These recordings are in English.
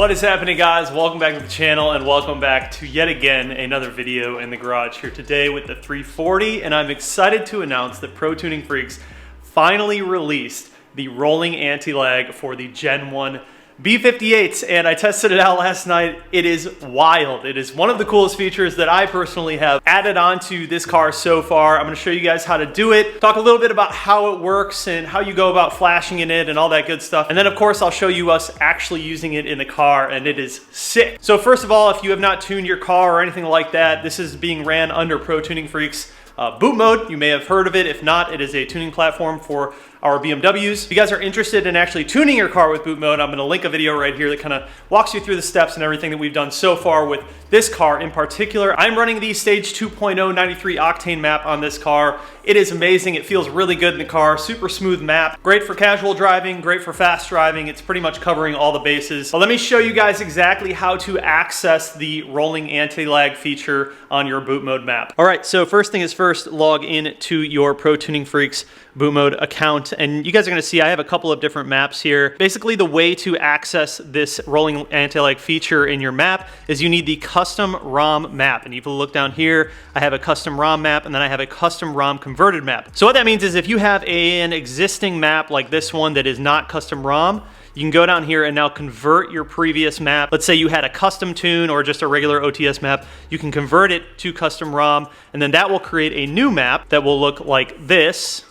What is happening, guys? Welcome back to the channel and welcome back to yet again another video in the garage here today with the 340, and I'm excited to announce that Pro Tuning Freaks finally released the rolling anti-lag for the Gen 1 B58s, and I tested it out last night. It is wild. It is one of the coolest features that I personally have added onto this car so far. I'm going to show you guys how to do it, talk a little bit about how it works and how you go about flashing in it and all that good stuff. And then of course I'll show you us actually using it in the car, and it is sick. So first of all, if you have not tuned your car or anything like that, this is being ran under Pro Tuning Freaks boot mode. You may have heard of it. If not, it is a tuning platform for our BMWs. If you guys are interested in actually tuning your car with boot mode, I'm going to link a video right here that kind of walks you through the steps and everything that we've done so far with this car in particular. I'm running the Stage 2.0 93 octane map on this car. It is amazing. It feels really good in the car. Super smooth map. Great for casual driving, great for fast driving. It's pretty much covering all the bases. But let me show you guys exactly how to access the rolling anti-lag feature on your boot mode map. All right, so first thing is first, log in to your Pro Tuning Freaks boot mode account, and you guys are going to see I have a couple of different maps here. Basically, the way to access this rolling anti-lag feature in your map is you need the custom ROM map, and if you look down here, I have a custom ROM map and then I have a custom ROM converted map. So what that means is if you have an existing map like this one that is not custom ROM, you can go down here and now convert your previous map. Let's say you had a custom tune or just a regular OTS map. You can convert it to custom ROM, and then that will create a new map that will look like this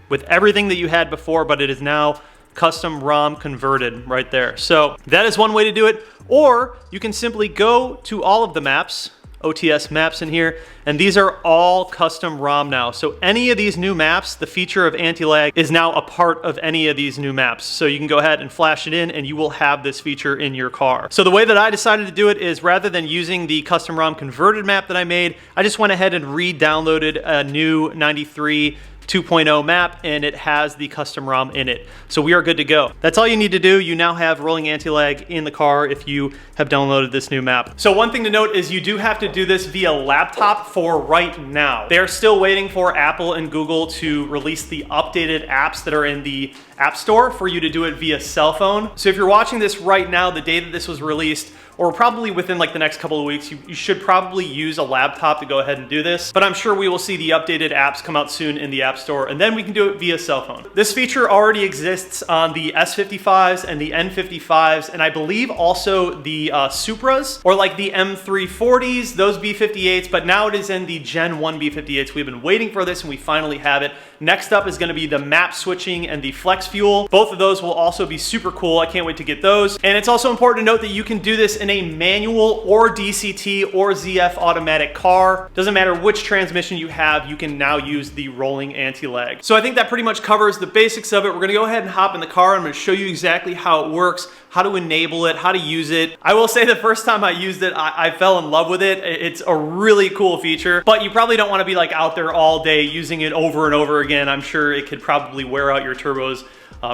with everything that you had before, but it is now custom ROM converted right there. So that is one way to do it. Or you can simply go to all of the maps, OTS maps in here, and these are all custom ROM now. So any of these new maps, the feature of anti-lag is now a part of any of these new maps. So you can go ahead and flash it in and you will have this feature in your car. So the way that I decided to do it is rather than using the custom ROM converted map that I made, I just went ahead and re-downloaded a new 93 2.0 map, and it has the custom ROM in it. So we are good to go. That's all you need to do. You now have rolling anti-lag in the car if you have downloaded this new map. So one thing to note is you do have to do this via laptop for right now. They're still waiting for Apple and Google to release the updated apps that are in the App Store for you to do it via cell phone. So if you're watching this right now, the day that this was released, or probably within like the next couple of weeks, you should probably use a laptop to go ahead and do this. But I'm sure we will see the updated apps come out soon in the App Store, and then we can do it via cell phone. This feature already exists on the S55s and the N55s, and I believe also the Supras, or like the M340s, those B58s, but now it is in the Gen 1 B58s. We've been waiting for this and we finally have it. Next up is going to be the map switching and the flex fuel. Both of those will also be super cool. I can't wait to get those. And it's also important to note that you can do this in a manual or DCT or ZF automatic car. Doesn't matter which transmission you have, you can now use the rolling anti-lag. So I think that pretty much covers the basics of it. We're going to go ahead and hop in the car. I'm going to show you exactly how it works, how to enable it, how to use it. I will say the first time I used it, I fell in love with it. It's a really cool feature, but you probably don't want to be like out there all day using it over and over again. I'm sure it could probably wear out your turbos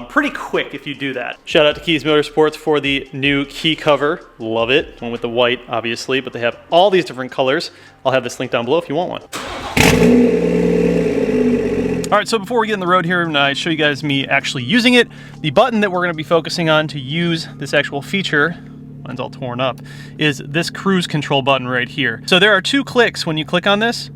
pretty quick if you do that. Shout out to Keys Motorsports for the new key cover. Love it. One with the white, obviously, but they have all these different colors. I'll have this link down below if you want one. All right, so before we get in the road here and I show you guys me actually using it, the button that we're going to be focusing on to use this actual feature, mine's all torn up, is this cruise control button right here. So there are two clicks when you click on this.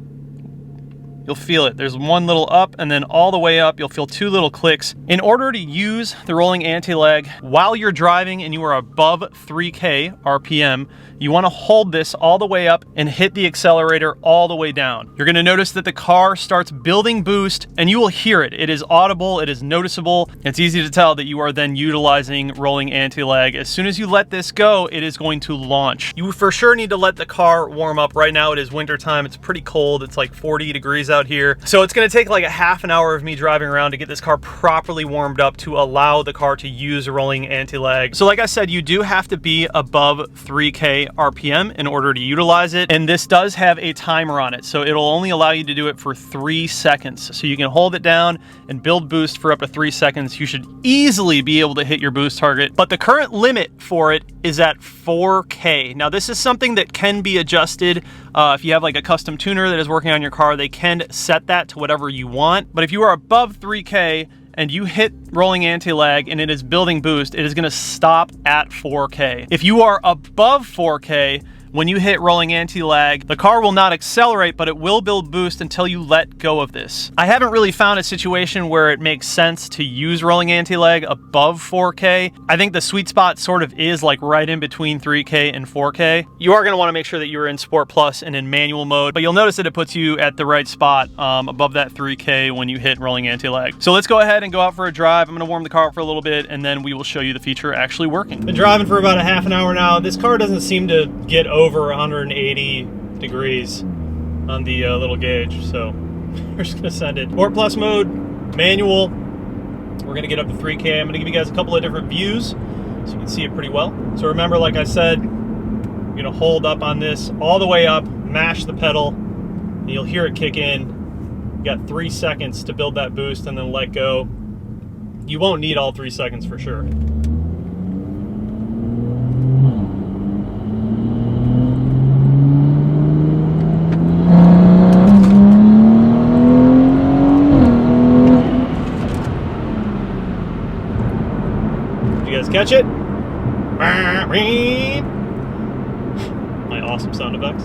You'll feel it. There's one little up, and then all the way up, you'll feel two little clicks. In order to use the rolling anti-lag while you're driving and you are above 3K RPM, you want to hold this all the way up and hit the accelerator all the way down. You're going to notice that the car starts building boost, and you will hear it. It is audible, it is noticeable. It's easy to tell that you are then utilizing rolling anti-lag. As soon as you let this go, it is going to launch. You for sure need to let the car warm up. Right now it is winter time. It's pretty cold. It's like 40 degrees out here. So it's going to take like a half an hour of me driving around to get this car properly warmed up to allow the car to use rolling anti-lag. So like I said, you do have to be above 3K RPM in order to utilize it. And this does have a timer on it. So it'll only allow you to do it for 3 seconds. So you can hold it down and build boost for up to 3 seconds. You should easily be able to hit your boost target. But the current limit for it is at 4K. Now this is something that can be adjusted. If you have like a custom tuner that is working on your car, they can set that to whatever you want. But if you are above 3K, and you hit rolling anti-lag and it is building boost, it is gonna stop at 4K. If you are above 4K, when you hit rolling anti-lag, the car will not accelerate, but it will build boost until you let go of this. I haven't really found a situation where it makes sense to use rolling anti-lag above 4K. I think the sweet spot sort of is like right in between 3K and 4K. You are gonna wanna make sure that you're in Sport Plus and in manual mode, but you'll notice that it puts you at the right spot above that 3K when you hit rolling anti-lag. So let's go ahead and go out for a drive. I'm gonna warm the car up for a little bit and then we will show you the feature actually working. Been driving for about a half an hour now. This car doesn't seem to get over 180 degrees on the little gauge, so we're just gonna send it. Sport Plus mode, manual. We're gonna get up to 3K. I'm gonna give you guys a couple of different views so you can see it pretty well. So remember, like I said, you're gonna hold up on this all the way up, mash the pedal, and you'll hear it kick in. You got 3 seconds to build that boost and then let go. You won't need all 3 seconds for sure. Catch it? My awesome sound effects.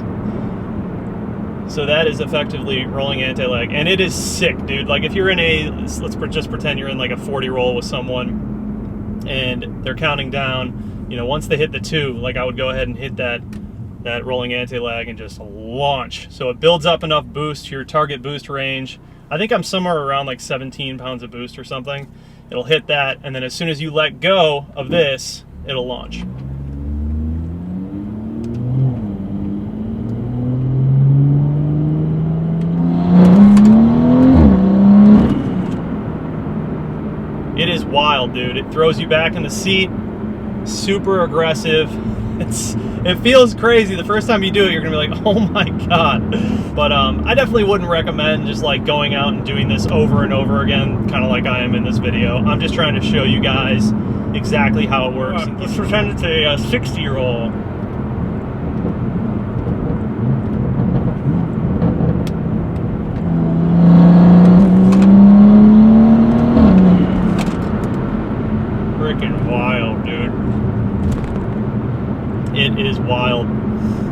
So that is effectively rolling anti-lag, and it is sick, dude. Like if you're in a, let's just pretend you're in like a 40 roll with someone and they're counting down, you know, once they hit the 2, like I would go ahead and hit that rolling anti-lag and just launch. So it builds up enough boost to your target boost range. I think I'm somewhere around like 17 pounds of boost or something. It'll hit that, and then as soon as you let go of this, it'll launch. It is wild, dude. It throws you back in the seat, super aggressive. It feels crazy. The first time you do it, you're gonna be like, oh my God. But I definitely wouldn't recommend just like going out and doing this over and over again, kind of like I am in this video. I'm just trying to show you guys exactly how it works. Let's pretend it's a 60 roll. Freaking wild, dude. It is wild.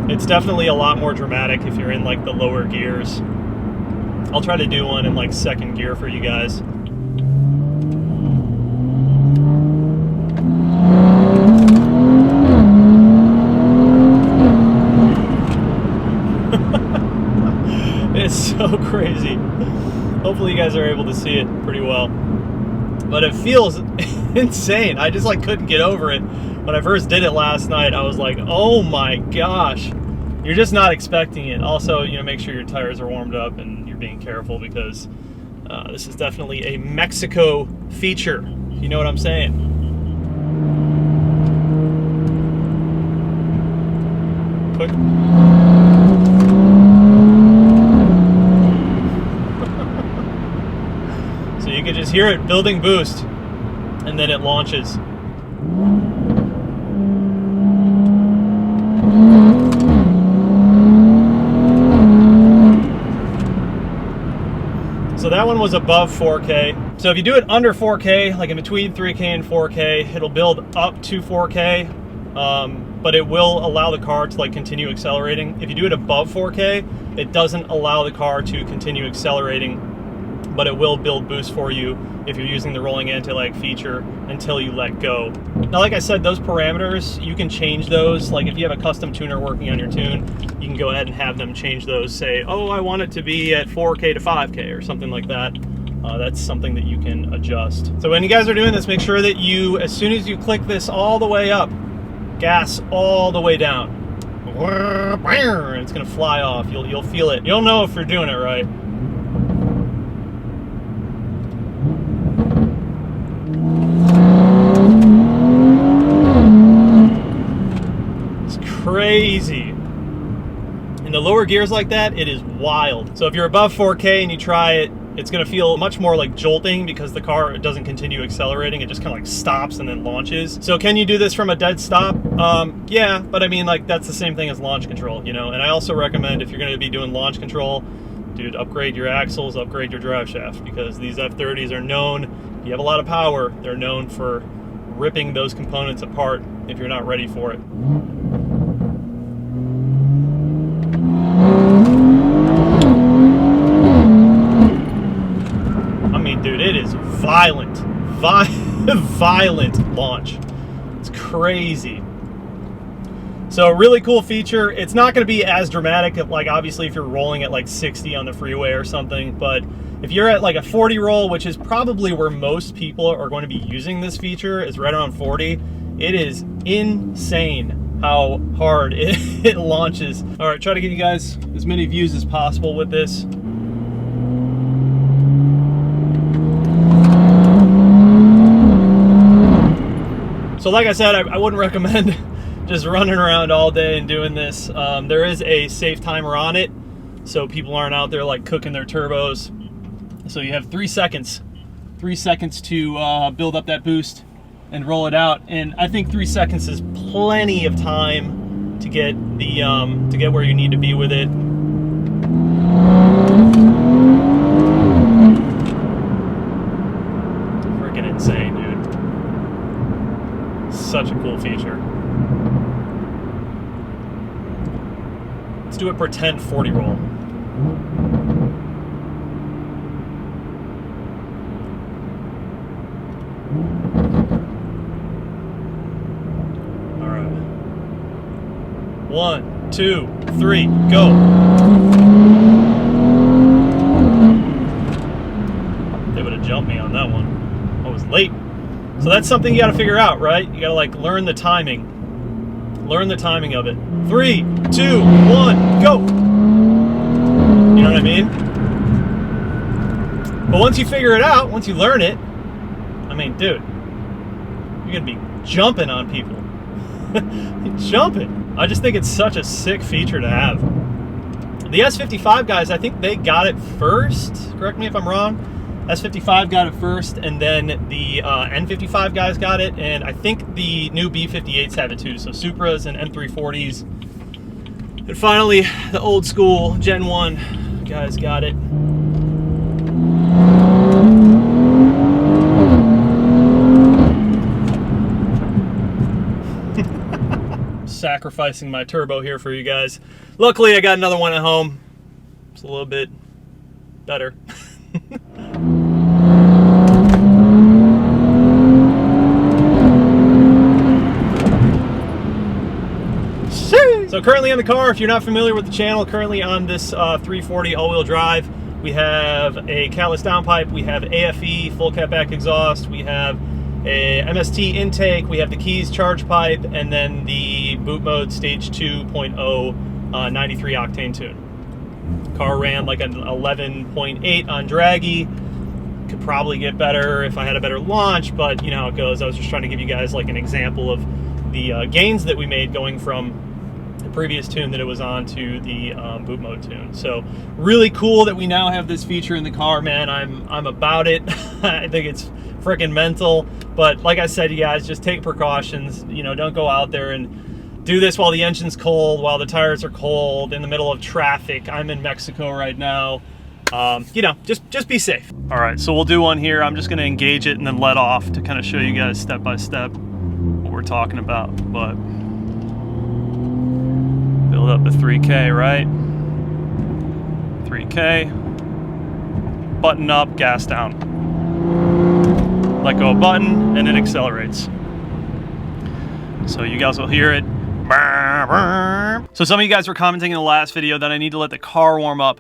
It's definitely a lot more dramatic if you're in like the lower gears. I'll try to do one in like 2nd gear for you guys. It's so crazy. Hopefully you guys are able to see it pretty well. But it feels insane. I just like couldn't get over it. When I first did it last night, I was like, oh my gosh. You're just not expecting it. Also, you know, make sure your tires are warmed up and you're being careful because this is definitely a Mexico feature. You know what I'm saying? Quick. So you can just hear it building boost and then it launches. So that one was above 4K. So if you do it under 4K, like in between 3K and 4K, it'll build up to 4K, but it will allow the car to like continue accelerating. If you do it above 4K, it doesn't allow the car to continue accelerating, but it will build boost for you if you're using the rolling anti-lag feature until you let go. Now, like I said, those parameters, you can change those. Like if you have a custom tuner working on your tune, you can go ahead and have them change those. Say, oh, I want it to be at 4K to 5K or something like that. That's something that you can adjust. So when you guys are doing this, make sure that you, as soon as you click this all the way up, gas all the way down. It's gonna fly off. You'll feel it. You'll know if you're doing it right. Crazy. In the lower gears like that, it is wild. So if you're above 4K and you try it, it's gonna feel much more like jolting because the car doesn't continue accelerating. It just kind of like stops and then launches. So can you do this from a dead stop? Yeah, but I mean, like that's the same thing as launch control, you know? And I also recommend if you're gonna be doing launch control, dude, upgrade your axles, upgrade your drive shaft, because these F30s are known, if you have a lot of power, they're known for ripping those components apart if you're not ready for it. I mean, dude, it is violent launch. It's crazy. So really cool feature. It's not going to be as dramatic, like obviously if you're rolling at like 60 on the freeway or something, but if you're at like a 40 roll, which is probably where most people are going to be using this feature, is right around 40, it is insane how hard it launches. All right, try to get you guys as many views as possible with this. So like I said, I wouldn't recommend just running around all day and doing this. There is a safe timer on it, so people aren't out there like cooking their turbos. So you have 3 seconds. 3 seconds to build up that boost and roll it out. And I think 3 seconds is plenty of time to get the to get where you need to be with it. Freaking insane, dude. Such a cool feature. Let's do a pretend 40 roll. All right. 1, 2, 3, go. They would have jumped me on that one. I was late. So that's something you got to figure out, right? You got to like learn the timing. Learn the timing of it. 3, 2, 1, go! You know what I mean? But once you figure it out, once you learn it, I mean, dude, you're gonna be jumping on people. Jumping. I just think it's such a sick feature to have. The S55 guys, I think they got it first. Correct me if I'm wrong. S55 got it first, and then the N55 guys got it, and I think the new B58s have it too, so Supras and M340s. And finally, the old school Gen 1 guys got it. Sacrificing my turbo here for you guys. Luckily, I got another one at home. It's a little bit better. So currently in the car, if you're not familiar with the channel, currently on this 340 all-wheel drive, we have a catless downpipe, we have AFE full cat back exhaust, we have a MST intake, we have the keys charge pipe, and then the boot mode stage 2.0 93 octane tune. Car ran like an 11.8 on draggy. Could probably get better if I had a better launch, but you know how it goes. I was just trying to give you guys like an example of the gains that we made going from the previous tune that it was on to the boot mode tune. So really cool that we now have this feature in the car, man. I'm about it. I think it's freaking mental. But like I said, you guys, just take precautions. You know, don't go out there and do this while the engine's cold, while the tires are cold, in the middle of traffic. I'm in Mexico right now. You know, just be safe. All right, so we'll do one here. I'm just gonna engage it and then let off to kind of show you guys step by step what we're talking about. But build up to 3K, right? 3K, button up, gas down. Let go of button, and it accelerates. So you guys will hear it. So some of you guys were commenting in the last video that I need to let the car warm up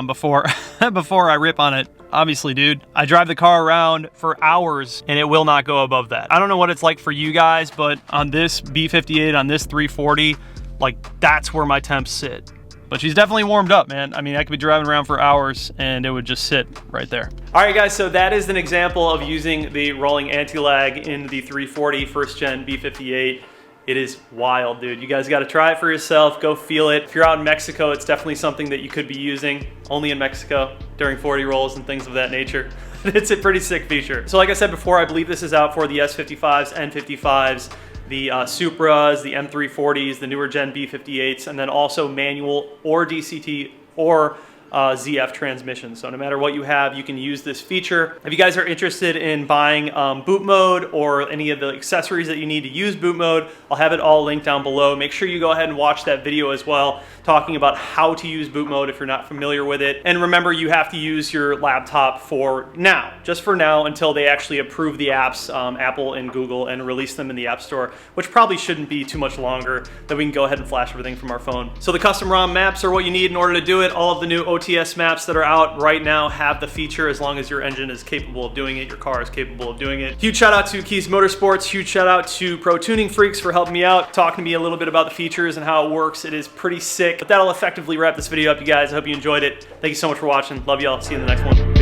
before I rip on it. Obviously, dude, I drive the car around for hours and it will not go above that. I don't know what it's like for you guys, but on this B58, on this 340, like that's where my temps sit. But she's definitely warmed up, man. I mean, I could be driving around for hours and it would just sit right there. All right, guys, so that is an example of using the rolling anti-lag in the 340 first gen B58. It is wild, dude. You guys got to try it for yourself. Go feel it. If you're out in Mexico, it's definitely something that you could be using only in Mexico during 40 rolls and things of that nature. It's a pretty sick feature. So like I said before, I believe this is out for the S55s, N55s, the Supras, the M340s, the newer Gen B58s, and then also manual or DCT or ZF transmission. So no matter what you have, you can use this feature. If you guys are interested in buying boot mode or any of the accessories that you need to use boot mode, I'll have it all linked down below. Make sure you go ahead and watch that video as well, talking about how to use boot mode if you're not familiar with it. And remember, you have to use your laptop for now, just for now, until they actually approve the apps, Apple and Google, and release them in the App Store, which probably shouldn't be too much longer. Then we can go ahead and flash everything from our phone. So the custom ROM maps are what you need in order to do it. All of the new OTS maps that are out right now have the feature, as long as your engine is capable of doing it, your car is capable of doing it. Huge shout out to Keys Motorsports, huge shout out to Pro Tuning Freaks for helping me out, talking to me a little bit about the features and how it works. It is pretty sick. But that'll effectively wrap this video up, you guys. I hope you enjoyed it. Thank you so much for watching. Love y'all. See you in the next one.